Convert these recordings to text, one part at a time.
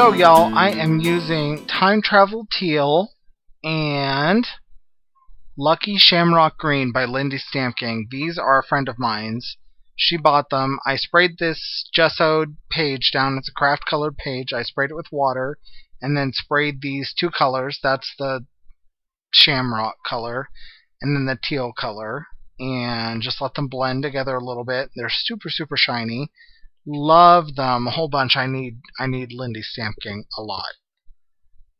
go, y'all. I am using Time Travel Teal and Lucky Shamrock Green by Lindy Stamp Gang. These are a friend of mine's. She bought them. I sprayed this gessoed page down. It's a craft colored page. I sprayed it with water and then sprayed these two colors. That's the shamrock color and then the teal color. And just let them blend together a little bit. They're super, super shiny. Love them a whole bunch. I need Lindy Stamp Gang a lot.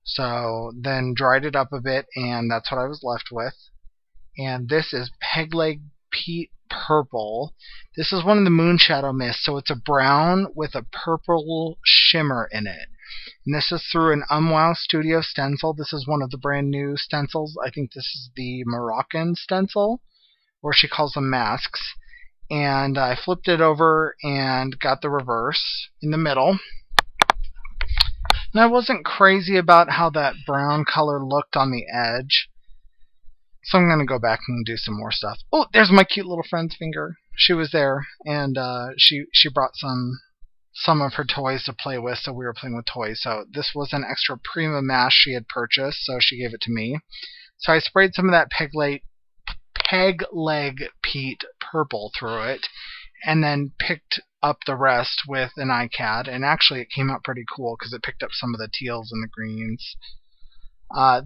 So then dried it up a bit, and that's what I was left with. And this is Pegleg Peat Purple. This is one of the Moonshadow Mists, so it's a brown with a purple shimmer in it. And this is through an Wow Studio stencil. This is one of the brand new stencils. I think this is the Moroccan stencil, or she calls them masks. And I flipped it over and got the reverse in the middle. And I wasn't crazy about how that brown color looked on the edge. So I'm going to go back and do some more stuff. Oh, there's my cute little friend's finger. She was there, and she brought some of her toys to play with, so we were playing with toys. So this was an extra Prima mask she had purchased, so she gave it to me. So I sprayed some of that Pegleg Peat Purple through it, and then picked up the rest with an iCAD, and actually it came out pretty cool because it picked up some of the teals and the greens.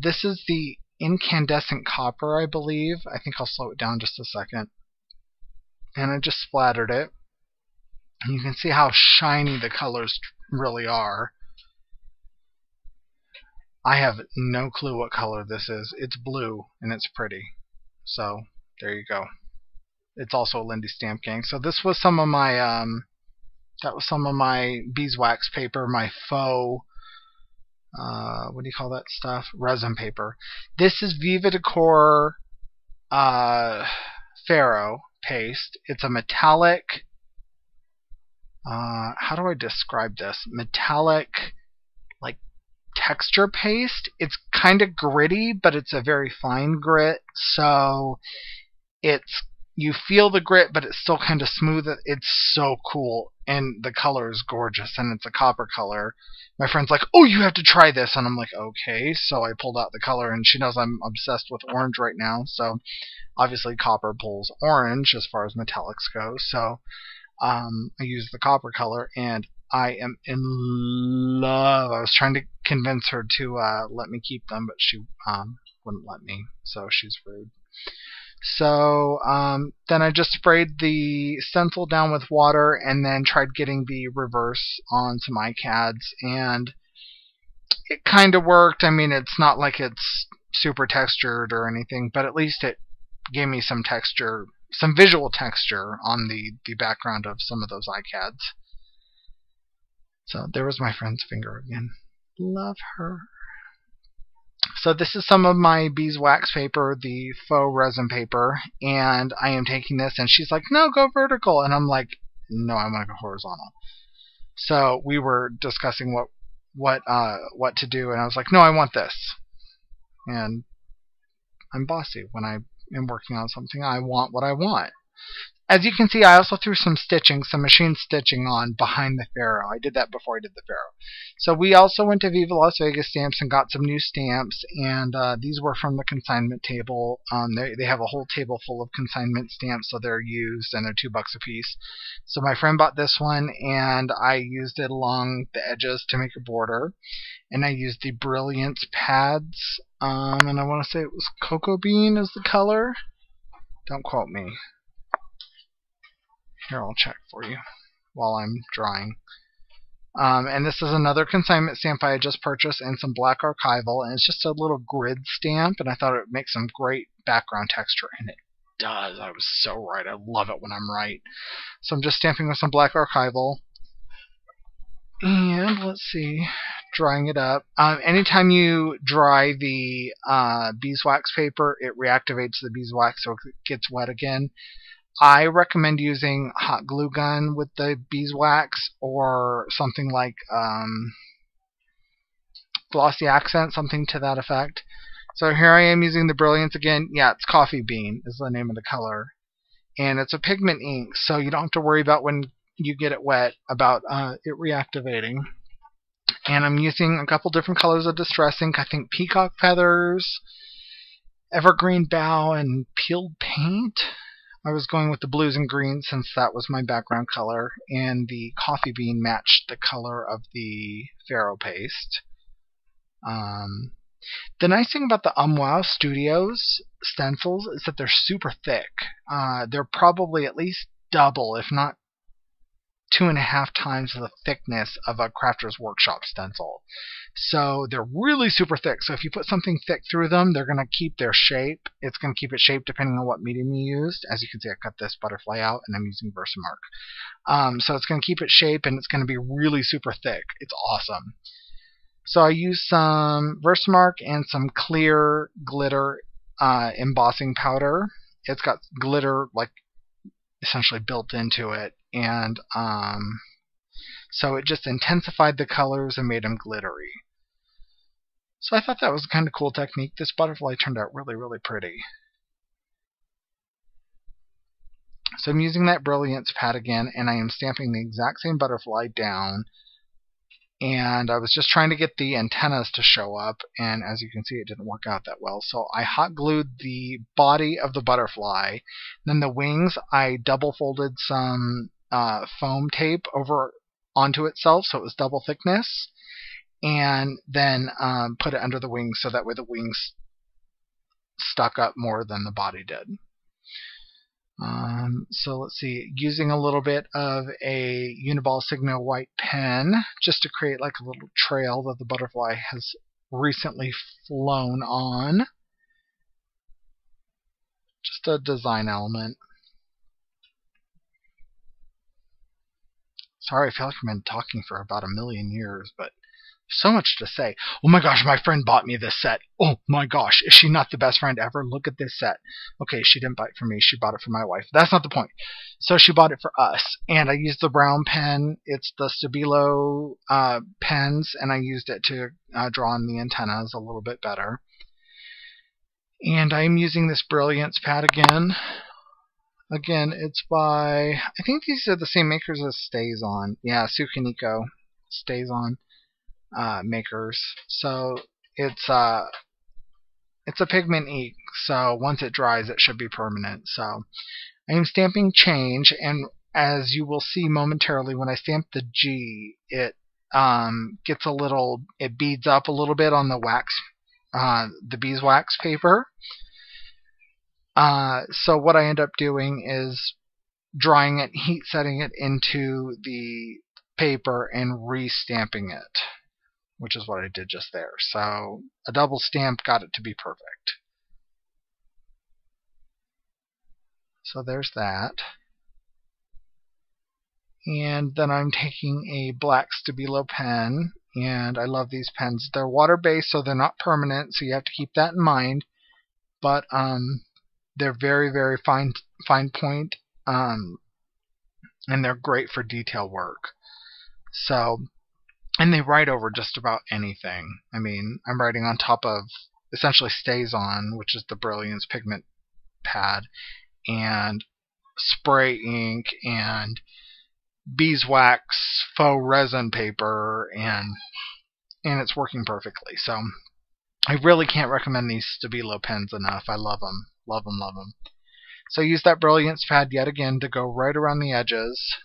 This is the Incandescent Copper, I believe. I think I'll slow it down just a second. And I just splattered it. And you can see how shiny the colors really are. I have no clue what color this is. It's blue, and it's pretty. So there you go. It's also a Lindy Stamp Gang. So this was some of my that was some of my beeswax paper, my faux what do you call that stuff? Resin paper. This is Viva Decor Ferro paste. It's a metallic how do I describe this? Metallic like texture paste. It's kind of gritty, but it's a very fine grit, so you feel the grit, but it's still kind of smooth. It's so cool, and the color is gorgeous, and it's a copper color. My friend's like, "Oh, you have to try this," and I'm like, "Okay." So I pulled out the color, and she knows I'm obsessed with orange right now, so obviously copper pulls orange as far as metallics go. So I used the copper color, and I am in love. I was trying to convince her to let me keep them, but she wouldn't let me, so she's rude. So then I just sprayed the stencil down with water and then tried getting the reverse on some iCads, and it kind of worked. I mean, it's not like it's super textured or anything, but at least it gave me some texture, some visual texture on the background of some of those iCads. So there was my friend's finger again. Love her. So this is some of my beeswax paper, the faux resin paper, and I am taking this, and she's like, "No, go vertical," and I'm like, "No, I want to go horizontal." So we were discussing what to do, and I was like, "No, I want this." And I'm bossy. When I am working on something, I want what I want. As you can see, I also threw some stitching, some machine stitching on behind the Ferro. I did that before I did the Ferro. So we also went to Viva Las Vegas Stamps and got some new stamps, and these were from the consignment table. They have a whole table full of consignment stamps, so they're used, and they're $2 a piece. So my friend bought this one, and I used it along the edges to make a border. And I used the Brilliance pads, and I want to say it was Cocoa Bean is the color. Don't quote me. Here, I'll check for you while I'm drawing. And this is another consignment stamp I had just purchased, and some black archival, and it's just a little grid stamp, and I thought it would make some great background texture, and it does. I was so right. I love it when I'm right. So I'm just stamping with some black archival. And let's see, drying it up. Anytime you dry the beeswax paper, it reactivates the beeswax so it gets wet again. I recommend using hot glue gun with the beeswax, or something like glossy accent, something to that effect. So here I am using the Brilliance again. Yeah, it's Coffee Bean is the name of the color. And it's a pigment ink, so you don't have to worry about when you get it wet about it reactivating. And I'm using a couple different colors of distress ink. I think peacock feathers, evergreen bough, and peeled paint. I was going with the blues and greens since that was my background color, and the coffee bean matched the color of the Faro paste. The nice thing about the Wow Studios stencils is that they're super thick. They're probably at least double, if not 2.5 times the thickness of a Crafter's Workshop stencil. So they're really super thick. So if you put something thick through them, they're going to keep their shape. It's going to keep it shaped depending on what medium you used. As you can see, I cut this butterfly out and I'm using Versamark. So it's going to keep its shape and it's going to be really super thick. It's awesome. So I used some Versamark and some clear glitter embossing powder. It's got glitter like essentially built into it, and so it just intensified the colors and made them glittery. So I thought that was a kind of cool technique. This butterfly turned out really, really pretty. So I'm using that Brilliance pad again, and I am stamping the exact same butterfly down. And I was just trying to get the antennas to show up, and as you can see, it didn't work out that well. So I hot glued the body of the butterfly. Then the wings, I double folded some foam tape over onto itself, so it was double thickness, and then put it under the wings so that way the wings stuck up more than the body did. So let's see, using a little bit of a Uniball Sigma white pen just to create like a little trail that the butterfly has recently flown on. Just a design element. Sorry, I feel like I've been talking for about 1,000,000 years, but so much to say. Oh my gosh, my friend bought me this set. Oh my gosh, is she not the best friend ever? Look at this set. Okay, she didn't buy it for me. She bought it for my wife. That's not the point. So she bought it for us, and I used the brown pen. It's the Stabilo pens, and I used it to draw on the antennas a little bit better. And I'm using this Brilliance pad again. Again, it's by, I think these are the same makers as Stays On. Yeah, Sukiniko Stays On. Makers. So it's a pigment ink, so once it dries it should be permanent. So I am stamping change, and as you will see momentarily when I stamp the G, it gets a little, it beads up a little bit on the wax, the beeswax paper. So what I end up doing is drying it, heat setting it into the paper and re-stamping it, which is what I did just there. So a double stamp got it to be perfect. So there's that. And then I'm taking a black Stabilo pen, and I love these pens. They're water-based, so they're not permanent, so you have to keep that in mind. But they're very, very fine point, and they're great for detail work. So, and they write over just about anything. I mean, I'm writing on top of essentially Stays On, which is the Brilliance pigment pad, and spray ink, and beeswax faux resin paper, and it's working perfectly. So I really can't recommend these Stabilo pens enough. I love them. Love them, love them. So I use that Brilliance pad yet again to go right around the edges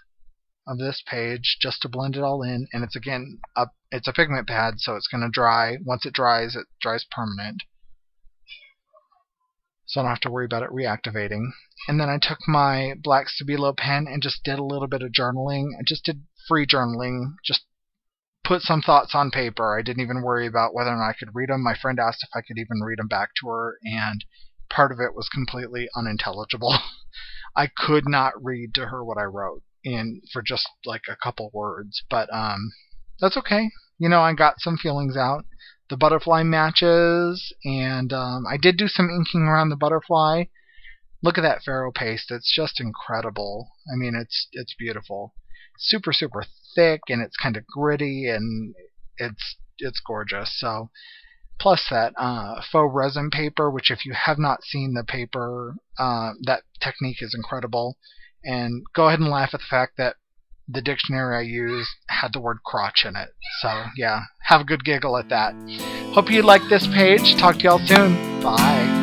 of this page just to blend it all in, and it's again it's a pigment pad, so it's going to dry. Once it dries permanent, so I don't have to worry about it reactivating. And then I took my black Stabilo pen and just did a little bit of journaling. I just did free journaling, just put some thoughts on paper. I didn't even worry about whether or not I could read them. My friend asked if I could even read them back to her, and part of it was completely unintelligible. I could not read to her what I wrote for just like a couple words, but that's okay. You know, I got some feelings out. The butterfly matches, and I did do some inking around the butterfly. Look at that Faro paste. It's just incredible. I mean, it's beautiful. Super, super thick, and it's kind of gritty, and it's gorgeous. So, plus that faux resin paper, which if you have not seen the paper, that technique is incredible. And go ahead and laugh at the fact that the dictionary I used had the word crotch in it. So yeah, have a good giggle at that. Hope you like this page. Talk to y'all soon. Bye.